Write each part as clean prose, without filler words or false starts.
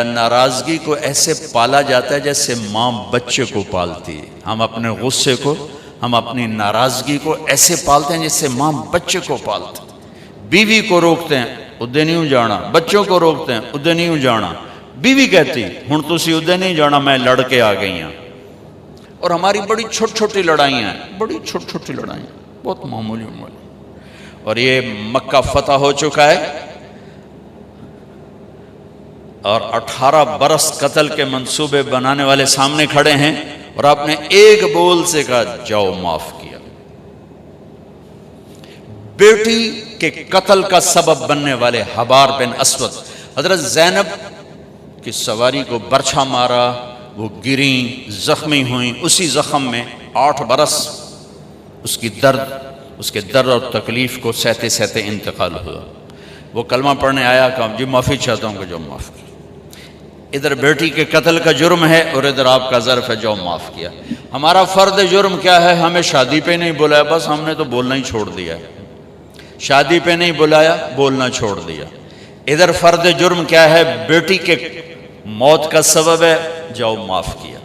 ناراضگی کو ایسے پالا جاتا ہے جیسے ماں بچے کو پالتی ہے. ہم اپنے غصے کو، ہم اپنی ناراضگی کو ایسے پالتے ہیں جیسے ماں بچے کو پالتی. بیوی کو روکتے ہیں ادھے نہیں جانا، بچوں کو روکتے ہیں ادھے نہیں جانا. بیوی کہتی ہن تسی ادھے نہیں جانا، میں لڑ کے آ گئی ہوں. اور ہماری بڑی چھوٹی چھوٹی لڑائیاں ہیں، بڑی چھوٹی چھوٹی لڑائیاں، بہت معمولی معمولی. اور یہ مکہ فتح ہو چکا ہے اور 18 برس قتل کے منصوبے بنانے والے سامنے کھڑے ہیں، اور آپ نے ایک بول سے کہا جاؤ معاف کیا. بیٹی کے قتل کا سبب بننے والے حبار بن اسود، حضرت زینب کی سواری کو برچھا مارا، وہ گریں، زخمی ہوئیں. اسی زخم میں 8 برس اس کے درد اور تکلیف کو سہتے سہتے انتقال ہوا. وہ کلمہ پڑھنے آیا کہ جی معافی چاہتا ہوں کہ جو معاف کیا. ادھر بیٹی کے قتل کا جرم ہے اور ادھر آپ کا ظرف ہے جو معاف کیا. ہمارا فرد جرم کیا ہے؟ ہمیں شادی پہ نہیں بلایا، بس ہم نے تو بولنا ہی چھوڑ دیا. شادی پہ نہیں بلایا، بولنا چھوڑ دیا. ادھر فرد جرم کیا ہے؟ بیٹی کے موت کا سبب ہے، جاؤ معاف کیا.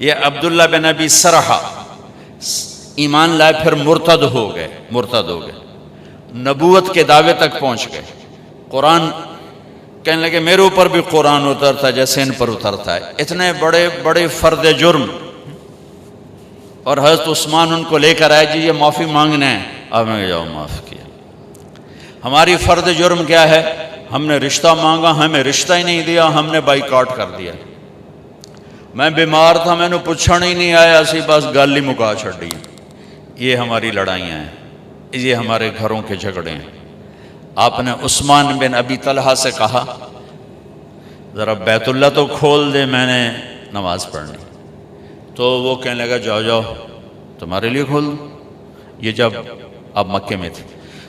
یہ عبداللہ بن ابی سرحہ ایمان لائے پھر مرتد ہو گئے. نبوت کے دعوے تک پہنچ گئے. قرآن کہنے لگے میرے اوپر بھی قرآن اترتا جیسے ان پر اترتا ہے. اتنے بڑے بڑے فرد جرم. اور حضرت عثمان ان کو لے کر آئے، جی یہ معافی مانگنا ہے. اب میں جاؤ معاف کیا. ہماری فرد جرم کیا ہے؟ ہم نے رشتہ مانگا، ہمیں رشتہ ہی نہیں دیا، ہم نے بائیکاٹ کر دیا. میں بیمار تھا، میں نے پوچھنا ہی نہیں آیا، اسی بس گل ہی مکا چھڑی. یہ ہماری لڑائیاں ہیں، یہ ہمارے گھروں کے جھگڑے ہیں. آپ نے عثمان بن ابی طلحہ سے کہا ذرا بیت اللہ تو کھول دے، میں نے نماز پڑھنی. تو وہ کہنے لگا جاؤ جاؤ تمہارے لیے کھول دوں. یہ جب آپ مکے میں تھے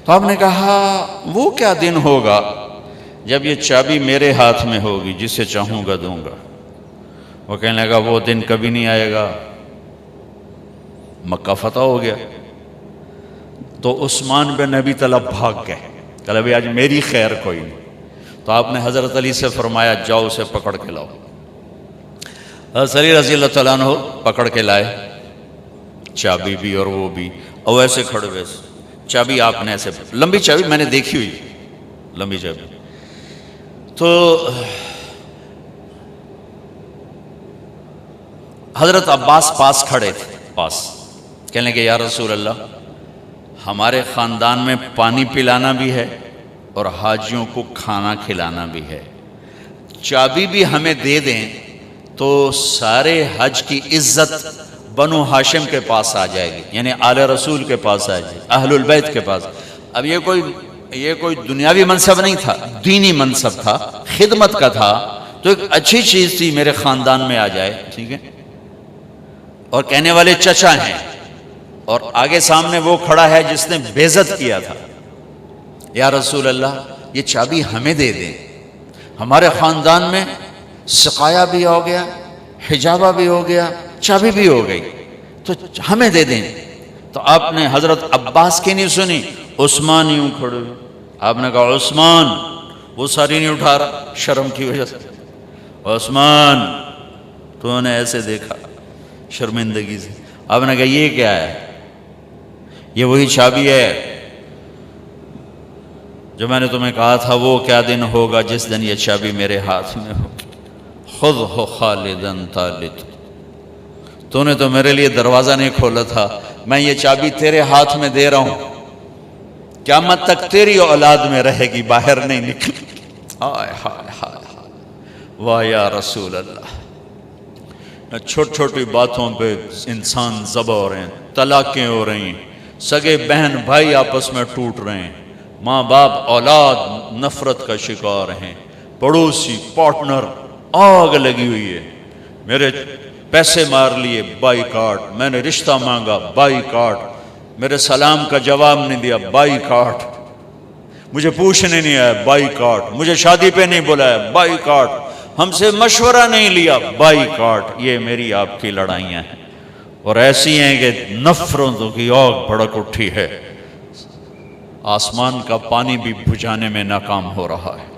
تو آپ نے کہا وہ کیا دن ہوگا جب یہ چابی میرے ہاتھ میں ہوگی، جسے چاہوں گا دوں گا. وہ کہنے لگا وہ دن کبھی نہیں آئے گا. مکہ فتح ہو گیا تو عثمان بن ابی طلحہ بھاگ گئے، کہ بھائی آج میری خیر کوئی نہیں. تو آپ نے حضرت علی سے فرمایا جاؤ اسے پکڑ کے لاؤ. حضرت علی رضی اللہ تعالیٰ عنہ پکڑ کے لائے، چابی بھی اور وہ بھی. اور ایسے کھڑے ہوئے، چابی آپ نے ایسے، لمبی چابی میں نے دیکھی ہوئی، لمبی چابی. تو حضرت عباس پاس کھڑے تھے، کہنے لگے یا رسول اللہ ہمارے خاندان میں پانی پلانا بھی ہے اور حاجیوں کو کھانا کھلانا بھی ہے. چابی بھی ہمیں دے دیں تو سارے حج کی عزت بنو ہاشم کے پاس آ جائے گی، یعنی آل رسول کے پاس آ جائے گی، اہل البیت کے پاس. اب یہ کوئی دنیاوی منصب نہیں تھا، دینی منصب تھا، خدمت کا تھا. تو ایک اچھی چیز تھی میرے خاندان میں آ جائے. ٹھیک ہے. اور کہنے والے چچا ہیں، اور آگے سامنے وہ کھڑا ہے جس نے بے عزت کیا تھا. یا رسول اللہ یہ چابی ہمیں دے دیں، ہمارے خاندان میں سقایا بھی ہو گیا، حجابہ بھی ہو گیا، چابی بھی ہو گئی، تو ہمیں دے دیں. تو آپ نے حضرت عباس کی نہیں سنی، عثمان یوں کھڑے ہوئے. آپ نے کہا عثمان، وہ ساری نہیں اٹھا رہا شرم کی وجہ سے. عثمان تو نے ایسے دیکھا شرمندگی سے. آپ نے کہا یہ کیا ہے؟ یہ وہی چابی ہے جو میں نے تمہیں کہا تھا وہ کیا دن ہوگا جس دن یہ چابی میرے ہاتھ میں ہوگی. خذہ خالدا طالت، تو نے تو میرے لیے دروازہ نہیں کھولا تھا، میں یہ چابی تیرے ہاتھ میں دے رہا ہوں، قیامت تک تیری اولاد میں رہے گی، باہر نہیں نکلے. ہائے ہائے ہائے، واہ یا رسول اللہ. چھوٹی چھوٹی باتوں پہ انسان ذبح ہو رہے ہیں، طلاقیں ہو رہی ہیں، سگے بہن بھائی آپس میں ٹوٹ رہے ہیں، ماں باپ اولاد نفرت کا شکار ہیں، پڑوسی پارٹنر آگ لگی ہوئی ہے. میرے پیسے مار لیے، بائیکاٹ. میں نے رشتہ مانگا، بائیکاٹ. میرے سلام کا جواب نہیں دیا، بائیکاٹ. مجھے پوچھنے نہیں آیا، بائیکاٹ. مجھے شادی پہ نہیں بلایا، بائیکاٹ. ہم سے مشورہ نہیں لیا، بائیکاٹ. یہ میری آپ کی لڑائیاں ہیں، اور ایسی ہیں کہ نفرتوں کی آگ بھڑک اٹھی ہے. آسمان کا پانی بھی بجھانے میں ناکام ہو رہا ہے.